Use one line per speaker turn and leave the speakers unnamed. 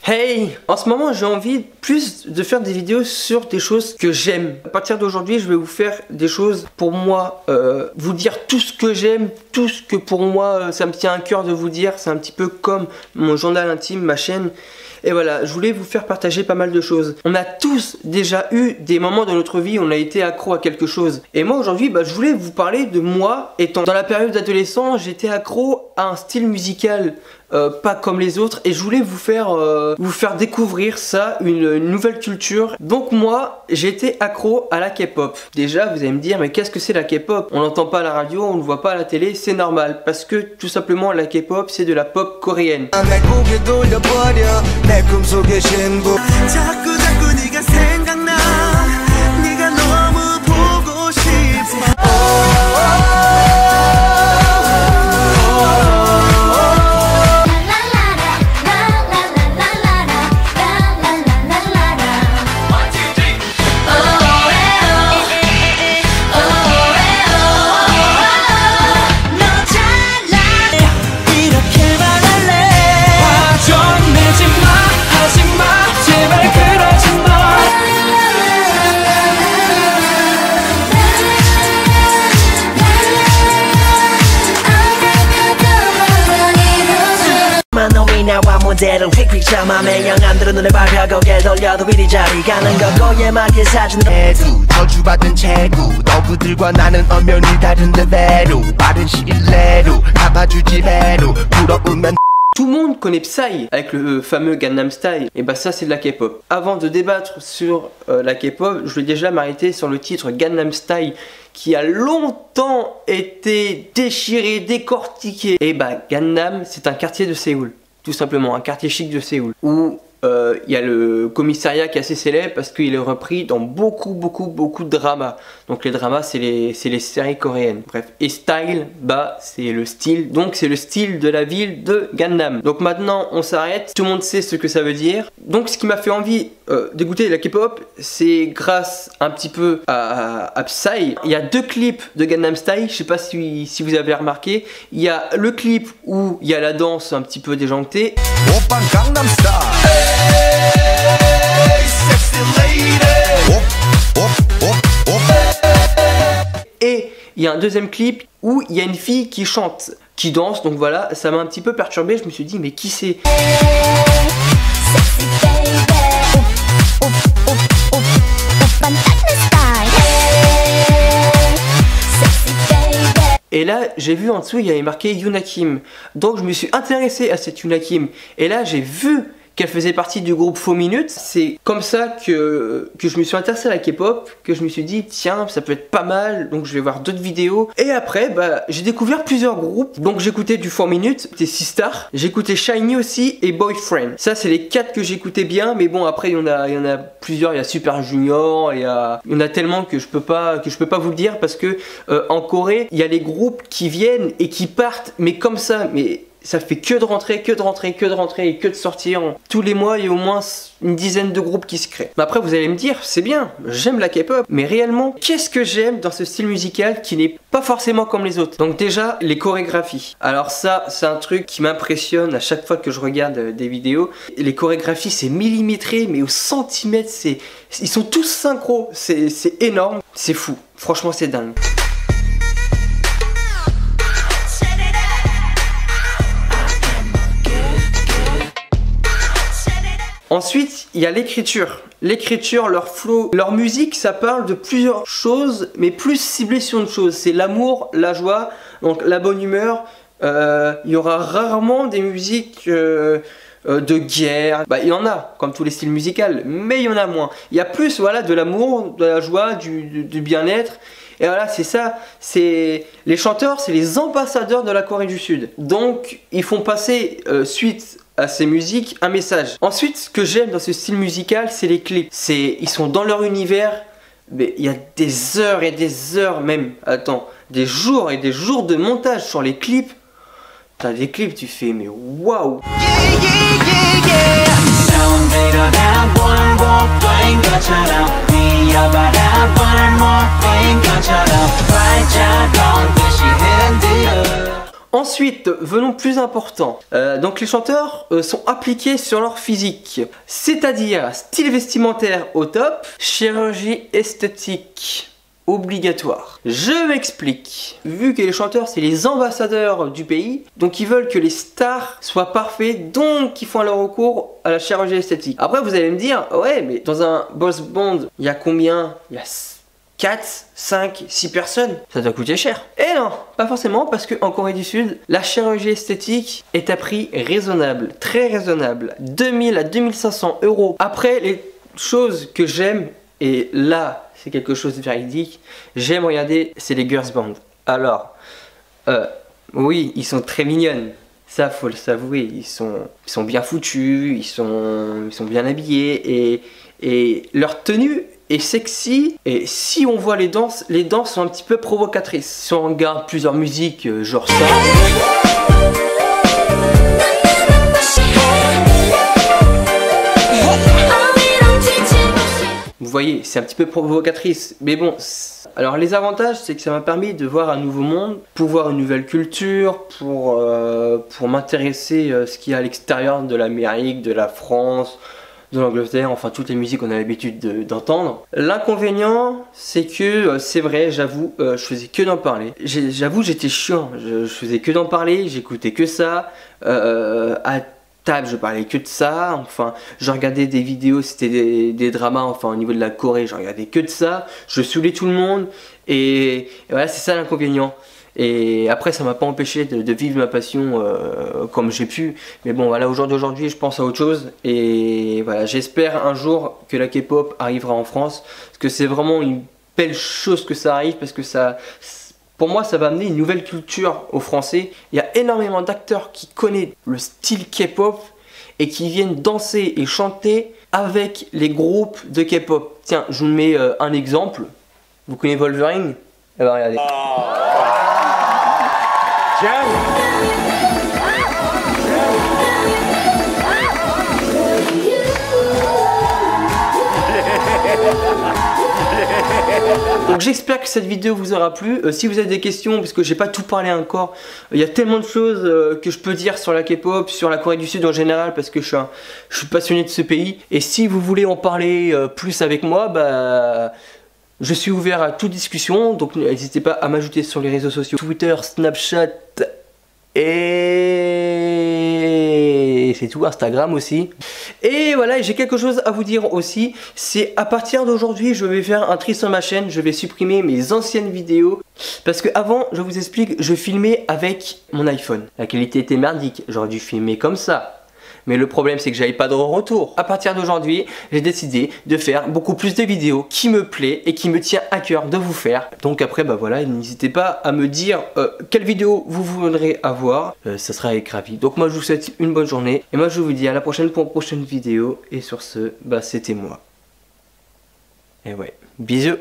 Hey! En ce moment j'ai envie plus de faire des vidéos sur des choses que j'aime. À partir d'aujourd'hui je vais vous faire des choses pour moi, vous dire tout ce que j'aime, tout ce que pour moi ça me tient à cœur de vous dire. C'est un petit peu comme mon journal intime, ma chaîne. Et voilà, je voulais vous faire partager pas mal de choses. On a tous déjà eu des moments dans notre vie où on a été accro à quelque chose. Et moi aujourd'hui, je voulais vous parler de moi. Étant dans la période d'adolescent, j'étais accro à un style musical pas comme les autres. Et je voulais vous faire découvrir ça, une nouvelle culture. Donc moi, j'étais accro à la K-pop. Déjà, vous allez me dire, mais qu'est-ce que c'est la K-pop? On l'entend pas à la radio, on ne voit pas à la télé, c'est normal. Parce que tout simplement, la K-pop, c'est de la pop coréenne. Tout le monde connaît Psy avec le fameux Gangnam Style. Et ça c'est de la K-pop. Avant de débattre sur la K-pop, je vais déjà m'arrêter sur le titre Gangnam Style qui a longtemps été déchiré, décortiqué. Et Gangnam, c'est un quartier de Séoul. Tout simplement, un quartier chic de Séoul. Où il y a le commissariat qui est assez célèbre parce qu'il est repris dans beaucoup de dramas. Donc les dramas, c'est les séries coréennes. Bref, et style, c'est le style. Donc c'est le style de la ville de Gangnam. Donc maintenant, on s'arrête. Tout le monde sait ce que ça veut dire. Donc ce qui m'a fait envie d'écouter la K-pop, c'est grâce un petit peu à Psy. Il y a deux clips de Gangnam Style. Je sais pas si vous avez remarqué. Il y a le clip où il y a la danse un petit peu déjantée. Et il y a un deuxième clip où il y a une fille qui chante, qui danse, donc voilà, ça m'a un petit peu perturbé, je me suis dit mais qui c'est? Et là, j'ai vu en dessous, il y avait marqué Yuna Kim. Donc je me suis intéressé à cette Yuna Kim. Et là, j'ai vu qu'elle faisait partie du groupe 4 Minutes. C'est comme ça que je me suis intéressé à la K-pop, que je me suis dit tiens ça peut être pas mal, donc je vais voir d'autres vidéos. Et après j'ai découvert plusieurs groupes. Donc j'écoutais du 4 Minutes, c'était Sistar, j'écoutais Shiny aussi et Boyfriend. Ça c'est les 4 que j'écoutais bien, mais bon après il y en a plusieurs, il y a Super Junior, il y en a tellement que je peux pas vous le dire parce que en Corée, il y a les groupes qui viennent et qui partent mais comme ça, mais ça fait que de rentrer, que de rentrer, que de rentrer et que de sortir. Tous les mois, il y a au moins une dizaine de groupes qui se créent. Mais après, vous allez me dire, c'est bien, j'aime la K-pop. Mais réellement, qu'est-ce que j'aime dans ce style musical qui n'est pas forcément comme les autres? Donc déjà, les chorégraphies. Alors ça, c'est un truc qui m'impressionne à chaque fois que je regarde des vidéos. Les chorégraphies, c'est millimétré, mais au centimètre, ils sont tous synchro. C'est énorme, c'est fou. Franchement, c'est dingue. Ensuite, il y a l'écriture. L'écriture, leur flow, leur musique, ça parle de plusieurs choses, mais plus ciblé sur une chose. C'est l'amour, la joie, donc la bonne humeur. Il y aura rarement des musiques de guerre. Il y en a, comme tous les styles musicaux, mais il y en a moins. Il y a plus de l'amour, de la joie, du bien-être. Et voilà, c'est ça, les chanteurs, c'est les ambassadeurs de la Corée du Sud. Donc, ils font passer, suite à ces musiques, un message. Ensuite, ce que j'aime dans ce style musical, c'est les clips. Ils sont dans leur univers, mais il y a des heures et des heures même, des jours et des jours de montage sur les clips. T'as des clips, tu fais, mais waouh! Ensuite, Ensuite, venons plus important. Donc les chanteurs sont appliqués sur leur physique, c'est-à-dire style vestimentaire au top, chirurgie esthétique obligatoire. Je m'explique. Vu que les chanteurs c'est les ambassadeurs du pays, donc ils veulent que les stars soient parfaits, donc ils font leur recours à la chirurgie esthétique. Après vous allez me dire, ouais mais dans un boys band, il y a combien? Il y a 4, 5, 6 personnes, ça doit coûter cher. Et non, pas forcément, parce qu'en Corée du Sud, la chirurgie esthétique est à prix raisonnable, très raisonnable, 2000 à 2500 euros. Après, les choses que j'aime, et là, c'est quelque chose de véridique, j'aime regarder, c'est les girls band. Alors, oui, ils sont très mignonnes. Ça, faut le s'avouer, ils sont bien foutus, ils sont bien habillés, et leur tenue est sexy, et si on voit les danses sont un petit peu provocatrices. Si on regarde plusieurs musiques, genre ça, vous voyez, c'est un petit peu provocatrice, mais bon. Alors les avantages, c'est que ça m'a permis de voir un nouveau monde, pour voir une nouvelle culture, pour m'intéresser à ce qu'il y a à l'extérieur de l'Amérique, de la France, de l'Angleterre, enfin toutes les musiques qu'on a l'habitude d'entendre. L'inconvénient, c'est que, c'est vrai, j'avoue, je faisais que d'en parler. J'avoue, j'étais chiant, je faisais que d'en parler, j'écoutais que ça. À table, je parlais que de ça, enfin, je regardais des vidéos, c'était des dramas, enfin, au niveau de la Corée, je regardais que de ça, je saoulais tout le monde, et voilà, c'est ça l'inconvénient. Et après, ça m'a pas empêché de vivre ma passion comme j'ai pu. Mais bon, voilà, aujourd'hui, je pense à autre chose. Et voilà, j'espère un jour que la K-pop arrivera en France. Parce que c'est vraiment une belle chose que ça arrive. Parce que ça, pour moi, ça va amener une nouvelle culture aux Français. Il y a énormément d'acteurs qui connaissent le style K-pop et qui viennent danser et chanter avec les groupes de K-pop. Tiens, je vous mets un exemple. Vous connaissez Wolverine? Eh ben, regardez. Donc j'espère que cette vidéo vous aura plu. Si vous avez des questions, parce que j'ai pas tout parlé encore, il y a tellement de choses que je peux dire sur la K-pop, sur la Corée du Sud en général, parce que je suis passionné de ce pays. Et si vous voulez en parler plus avec moi, bah je suis ouvert à toute discussion, donc n'hésitez pas à m'ajouter sur les réseaux sociaux, Twitter, Snapchat et c'est tout, Instagram aussi. Et voilà, j'ai quelque chose à vous dire aussi, c'est à partir d'aujourd'hui, je vais faire un tri sur ma chaîne, je vais supprimer mes anciennes vidéos. Parce que avant, je vous explique, je filmais avec mon iPhone. La qualité était merdique, j'aurais dû filmer comme ça. Mais le problème c'est que j'avais pas de retour. À partir d'aujourd'hui, j'ai décidé de faire beaucoup plus de vidéos qui me plaît et qui me tient à cœur de vous faire. Donc après, bah voilà, n'hésitez pas à me dire quelle vidéo vous voudrez avoir. Ça sera avec ravi. Donc moi je vous souhaite une bonne journée. Et moi je vous dis à la prochaine pour une prochaine vidéo. Et sur ce, bah c'était moi. Et ouais, bisous.